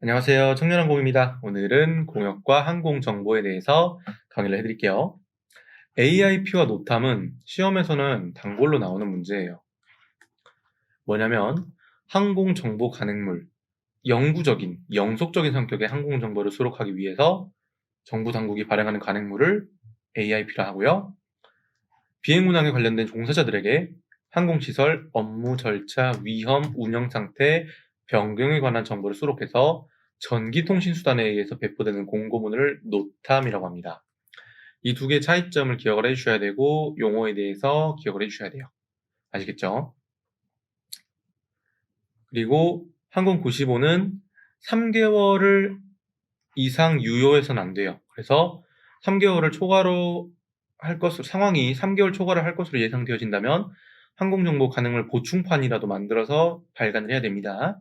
안녕하세요. 청년항공입니다. 오늘은 공역과 항공정보에 대해서 강의를 해드릴게요. AIP와 노탐은 시험에서는 단골로 나오는 문제예요. 뭐냐면 항공정보 간행물, 영구적인, 영속적인 성격의 항공정보를 수록하기 위해서 정부 당국이 발행하는 간행물을 AIP라 하고요. 비행 운항에 관련된 종사자들에게 항공시설, 업무 절차, 위험, 운영 상태, 변경에 관한 정보를 수록해서 전기통신수단에 의해서 배포되는 공고문을 노탐이라고 합니다. 이 두 개의 차이점을 기억을 해주셔야 되고 용어에 대해서 기억을 해주셔야 돼요. 아시겠죠? 그리고 항공 95는 3개월을 이상 유효해서는 안 돼요. 그래서 3개월을 초과로 할 것으로 상황이 3개월 초과를 할 것으로 예상되어진다면 항공정보 가능을 보충판이라도 만들어서 발간을 해야 됩니다.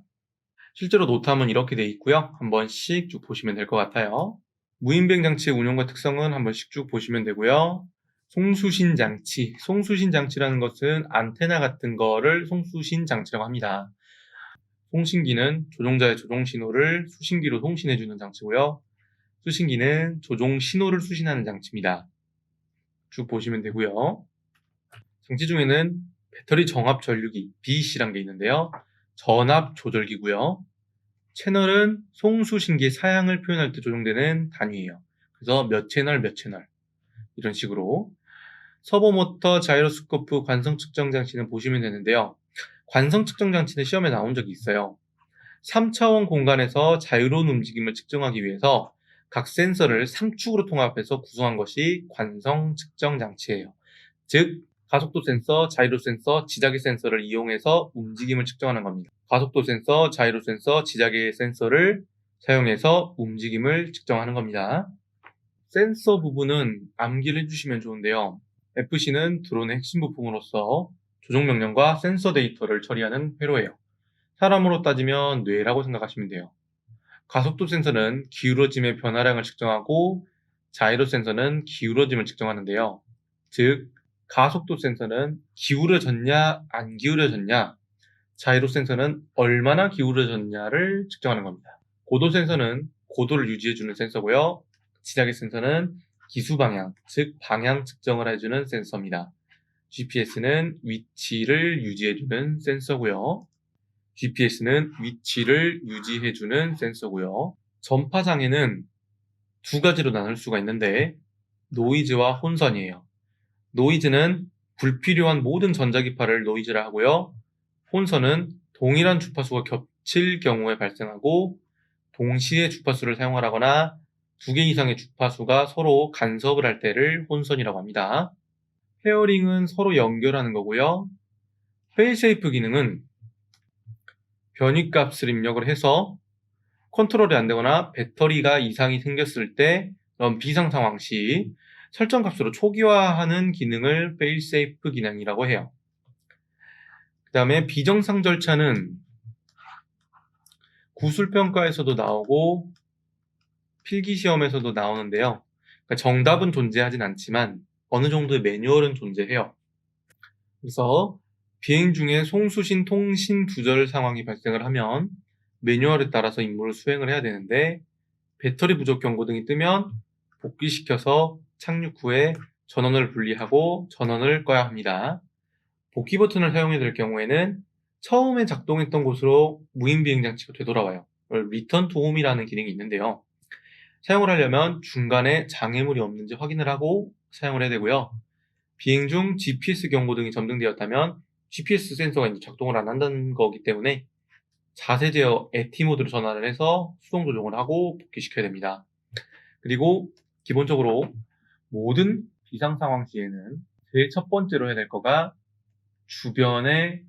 실제로 노탐은 이렇게 돼 있고요. 한 번씩 쭉 보시면 될 것 같아요. 무인비행 장치의 운용과 특성은 한 번씩 쭉 보시면 되고요. 송수신 장치, 송수신 장치라는 것은 안테나 같은 거를 송수신 장치라고 합니다. 송신기는 조종자의 조종 신호를 수신기로 송신해주는 장치고요. 수신기는 조종 신호를 수신하는 장치입니다. 쭉 보시면 되고요. 장치 중에는 배터리 정압 전류기 BEC라는 게 있는데요. 전압 조절기고요. 채널은 송수신기의 사양을 표현할 때 조정되는 단위예요. 그래서 몇 채널 몇 채널 이런 식으로. 서버모터 자이로스코프 관성 측정 장치는 보시면 되는데요. 관성 측정 장치는 시험에 나온 적이 있어요. 3차원 공간에서 자유로운 움직임을 측정하기 위해서 각 센서를 3축으로 통합해서 구성한 것이 관성 측정 장치예요. 즉 가속도 센서, 자이로 센서, 지자계 센서를 이용해서 움직임을 측정하는 겁니다. 가속도 센서, 자이로 센서, 지자계 센서를 사용해서 움직임을 측정하는 겁니다. 센서 부분은 암기를 해주시면 좋은데요. FC는 드론의 핵심 부품으로서 조종 명령과 센서 데이터를 처리하는 회로예요. 사람으로 따지면 뇌라고 생각하시면 돼요. 가속도 센서는 기울어짐의 변화량을 측정하고 자이로 센서는 기울어짐을 측정하는데요. 즉 가속도 센서는 기울어졌냐 안 기울어졌냐, 자이로 센서는 얼마나 기울어졌냐를 측정하는 겁니다. 고도 센서는 고도를 유지해주는 센서고요. 지자계 센서는 기수 방향, 즉 방향 측정을 해주는 센서입니다. GPS는 위치를 유지해주는 센서고요. GPS는 위치를 유지해주는 센서고요. 전파장애는 두 가지로 나눌 수가 있는데 노이즈와 혼선이에요. 노이즈는 불필요한 모든 전자기파를 노이즈라 하고요. 혼선은 동일한 주파수가 겹칠 경우에 발생하고 동시에 주파수를 사용하거나 두 개 이상의 주파수가 서로 간섭을 할 때를 혼선이라고 합니다. 페어링은 서로 연결하는 거고요. 페일세이프 기능은 변이값을 입력을 해서 컨트롤이 안 되거나 배터리가 이상이 생겼을 때 그런 비상 상황 시 설정 값으로 초기화하는 기능을 failsafe 기능이라고 해요. 그 다음에 비정상 절차는 구술평가에서도 나오고 필기시험에서도 나오는데요. 그러니까 정답은 존재하진 않지만 어느 정도의 매뉴얼은 존재해요. 그래서 비행 중에 송수신 통신 두절 상황이 발생을 하면 매뉴얼에 따라서 임무를 수행을 해야 되는데 배터리 부족 경고 등이 뜨면 복귀시켜서 착륙 후에 전원을 분리하고 전원을 꺼야 합니다. 복귀 버튼을 사용해야 될 경우에는 처음에 작동했던 곳으로 무인 비행 장치가 되돌아와요. 리턴 투 홈이라는 기능이 있는데요. 사용을 하려면 중간에 장애물이 없는지 확인을 하고 사용을 해야 되고요. 비행 중 GPS 경고 등이 점등되었다면 GPS 센서가 이제 작동을 안 한다는 거기 때문에 자세 제어 AT 모드로 전환을 해서 수동 조종을 하고 복귀시켜야 됩니다. 그리고 기본적으로 모든 비상 상황 시에는 제일 첫 번째로 해야 될 거가 주변에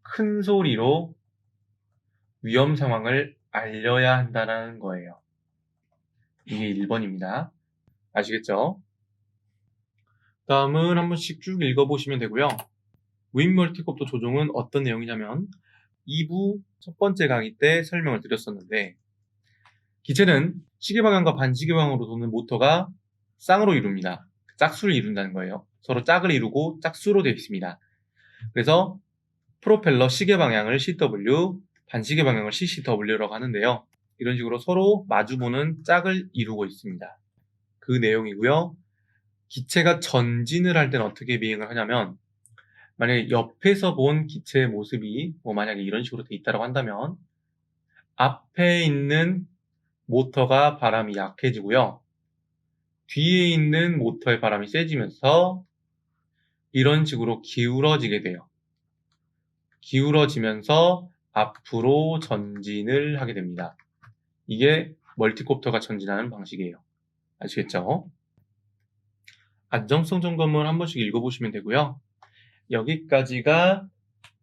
큰 소리로 위험 상황을 알려야 한다는 거예요. 이게 1번입니다. 아시겠죠? 다음은 한 번씩 쭉 읽어보시면 되고요. 무인 멀티콥터 조종은 어떤 내용이냐면 2부 첫 번째 강의 때 설명을 드렸었는데 기체는 시계방향과 반시계방향으로 도는 모터가 쌍으로 이룹니다. 짝수를 이룬다는 거예요. 서로 짝을 이루고 짝수로 되어 있습니다. 그래서 프로펠러 시계방향을 CW, 반시계방향을 CCW라고 하는데요. 이런 식으로 서로 마주보는 짝을 이루고 있습니다. 그 내용이고요. 기체가 전진을 할 때는 어떻게 비행을 하냐면, 만약에 옆에서 본 기체의 모습이 만약에 이런 식으로 돼 있다고 한다면 앞에 있는 모터가 바람이 약해지고요. 뒤에 있는 모터의 바람이 세지면서 이런 식으로 기울어지게 돼요. 기울어지면서 앞으로 전진을 하게 됩니다. 이게 멀티콥터가 전진하는 방식이에요. 아시겠죠? 안정성 점검을 한 번씩 읽어보시면 되고요. 여기까지가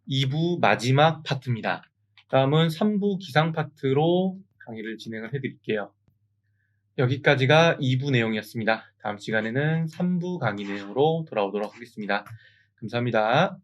2부 마지막 파트입니다. 다음은 3부 기상 파트로 강의를 진행을 해드릴게요. 여기까지가 2부 내용이었습니다. 다음 시간에는 3부 강의 내용으로 돌아오도록 하겠습니다. 감사합니다.